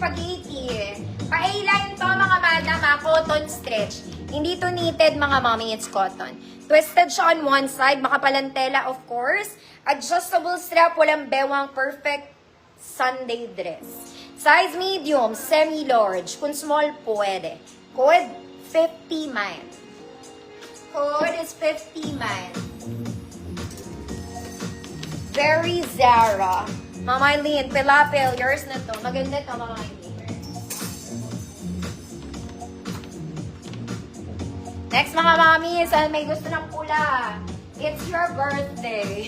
spaghetti. Pa-A-line to mga madam, cotton stretch. Hindi to knitted mga mommy, it's cotton. Twisted siya on one side, makapalantela of course. Adjustable strap, walang bewang, perfect Sunday dress. Size medium, semi-large. Kung small, pwede. Code 50 man. Code is 50 man. Very Zara. Mama Eileen, Pilapil, yours na to. Maganda to, Mama Eileen. Next mga mami, saan may gusto ng pula? It's your birthday.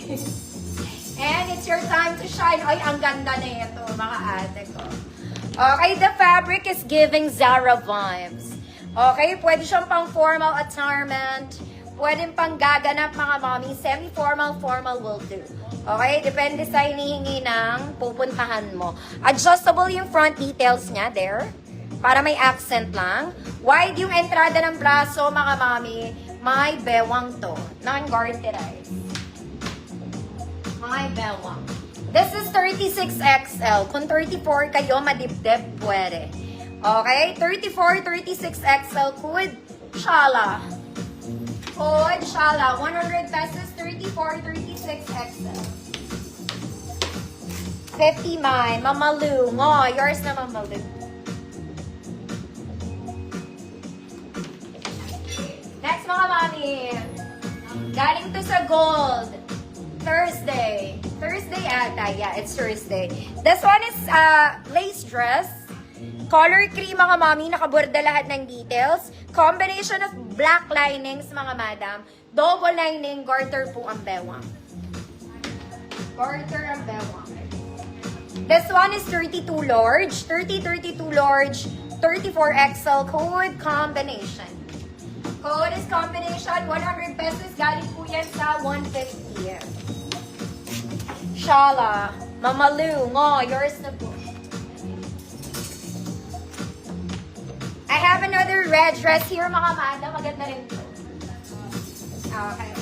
And it's your time to shine. Ay, ang ganda na ito, mga ate ko. Okay, the fabric is giving Zara vibes. Okay, pwede siyang pang formal attire. Pwede pang gaganap mga mommy. Semi-formal, formal will do. Okay, depende sa hinihingi ng pupuntahan mo. Adjustable yung front details niya, there. Para may accent lang. Wide yung entrada ng braso, mga mommy. May bewang to. Non-garterized. May bewang. This is 36XL. Kung 34 kayo, madibdib, pwede. Okay? 34, 36XL. Code, shala. Code, shala. 100 pesos, 34, 36XL. 50 mine. Mamalu. Oh, yours na Mamalu. Next mga mami. Galing to sa gold. Thursday. Thursday ata. Yeah, it's Thursday. This one is lace dress. Color cream mga mami. Nakaborda lahat ng details. Combination of black linings mga madam. Double lining. Garter po ang bewang. Garter ang bewang. This one is 32 large. 32 large. 34 XL. Code combination. Code is combination, 100 pesos. Galing po yan sa 150. Shala. Mamalu. Ngo, yours na po. I have another red dress here, mga madam. Maganda rin po. Okay.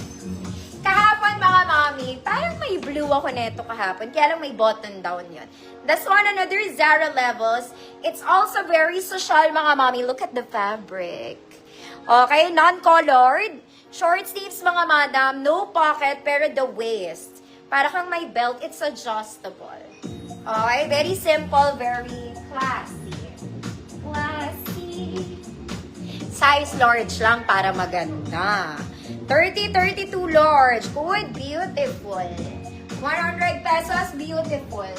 Kahapon, mga mami, parang may blue ako neto kahapon. Kaya lang may button down yun. This one, another Zara levels. It's also very social, mga mami. Look at the fabric. Okay, non-colored. Short sleeves mga madam, no pocket, pero the waist. Para kang may belt, it's adjustable. Okay, very simple, very classy. Classy. Size large lang para maganda. 32 large. Good, beautiful. 100 pesos, beautiful.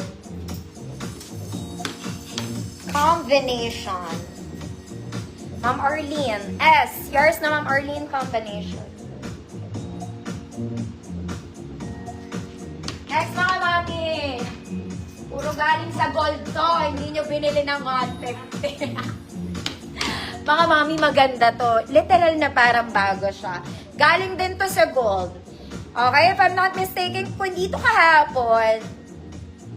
Combination. Ma'am Arlene. S. Yours na Ma'am Arlene combination. Next mga mami. Puro galing sa gold to. Hindi nyo binili ng 150. Mga mami, maganda to. Literal na parang bago siya. Galing din to sa gold. Okay, if I'm not mistaken, kung dito kahapon,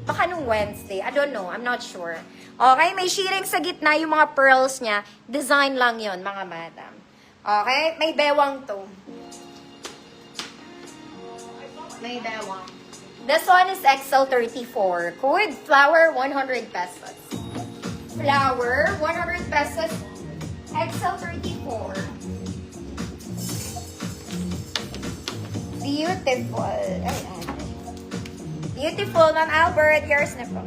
baka nung Wednesday. I don't know. I'm not sure. Okay, may shearing sa gitna yung mga pearls niya. Design lang yon mga madam. Okay, may bewang to. May bewang. This one is XL34. Code flower, 100 pesos. Flower, 100 pesos. XL34. Beautiful. Ayan. Beautiful, Ma'am Albert. Yours na po.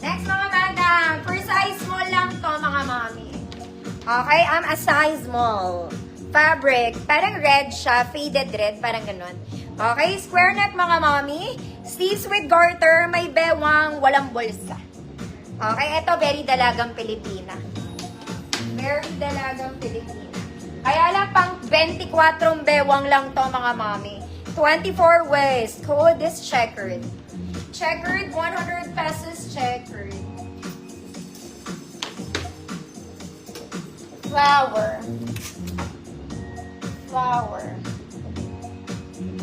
Next, mga madam. For size small lang to, mga mami. Okay, I'm a size small. Fabric, parang red siya. Faded red, parang ganun. Okay, square neck, mga mami. Sleeves with garter, may bewang, walang bulsa. Okay, ito very dalagang Pilipina. Very dalagang Pilipina. Kaya lang pang 24 bewang lang to mga mami. 24 waist. Code is checkered. Checkered, 100 pesos checkered. Flower. Flower.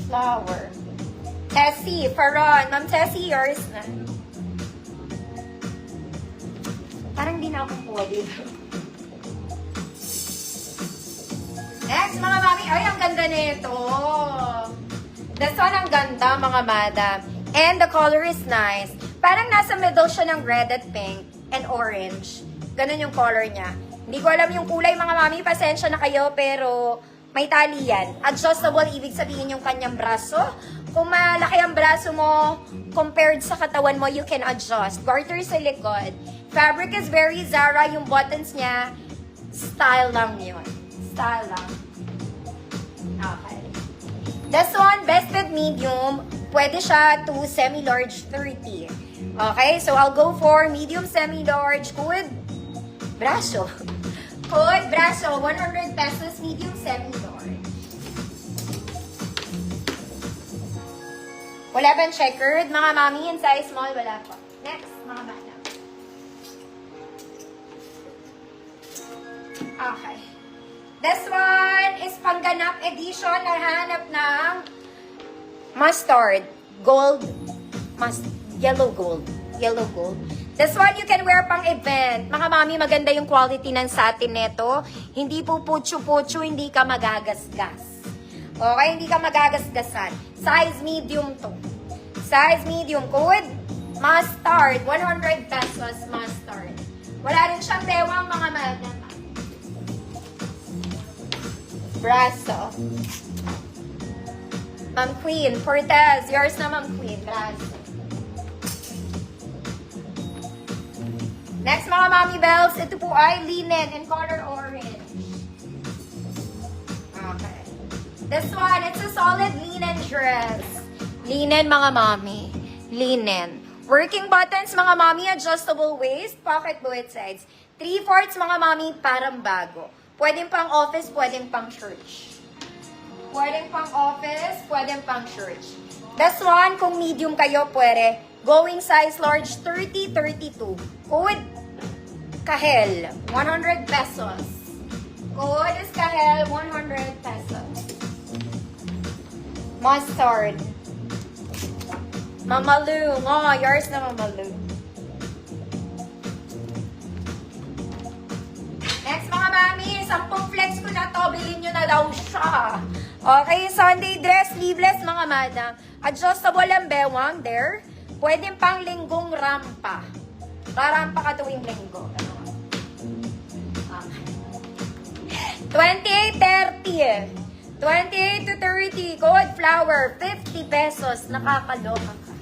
Flower. Tessie, Faron. Ma'am Tessie, yours na. Parang di na ako kuha dito. Next, mga mami. Ay, ang ganda nito. This one ang ganda, mga madam. And the color is nice. Parang nasa middle siya ng red at pink and orange. Ganun yung color niya. Hindi ko alam yung kulay, mga mami. Pasensya na kayo, pero may tali yan. Adjustable, ibig sabihin yung kanyang braso. Kung malaki ang braso mo, compared sa katawan mo, you can adjust. Garter sa likod. Fabric is very Zara. Yung buttons niya, style lang yun. Style lang. Okay. This one, vested medium. Pwede siya to semi-large 30. Okay, so I'll go for medium semi-large. Good braso. Good braso. 100 pesos, medium semi-large. Wala bang checkered? Mga mami, in size small, wala pa. Next, mga bata. Okay. This one is pangganap edition. Nahanap ng mustard. Gold. Yellow gold. Yellow gold. This one you can wear pang event. Mga mami, maganda yung quality ng satin neto. Hindi po putyo-putyo, hindi ka magagasgas. Okay, hindi ka magagasgasan. Size medium to. Size medium. Code mustard. 100 pesos mustard. Wala rin siyang bewang, mga madam. Braso. Ma'am Queen. Cortez. Yours na, Ma'am Queen. Braso. Next, mga mommy bells. Ito po ay linen in color orange. Okay. This one, it's a solid linen dress. Linen, mga mommy. Linen. Working buttons, mga mommy. Adjustable waist. Pocket both sides. 3/4, mga mommy. Parang bago. Pwedeng pang office, pwedeng pang church. Pwedeng pang office, pwedeng pang church. This one, kung medium kayo, pwede. Going size large, 30, 32. Code Kahel, 100 pesos. Code is Kahel, 100 pesos. Mustard. Mamalu. Oh, yours na, Mamalu. Next, mga mami, 10 flex ko na to. Bilhin nyo na daw siya. Okay, Sunday dress, sleeveless, mga madam. Adjustable ang bewang there. Pwede pang linggong rampa. Rarampa ka tuwing linggo. 28, 30. 28 to 30. Code flower, 50 pesos. Nakakaloka ka.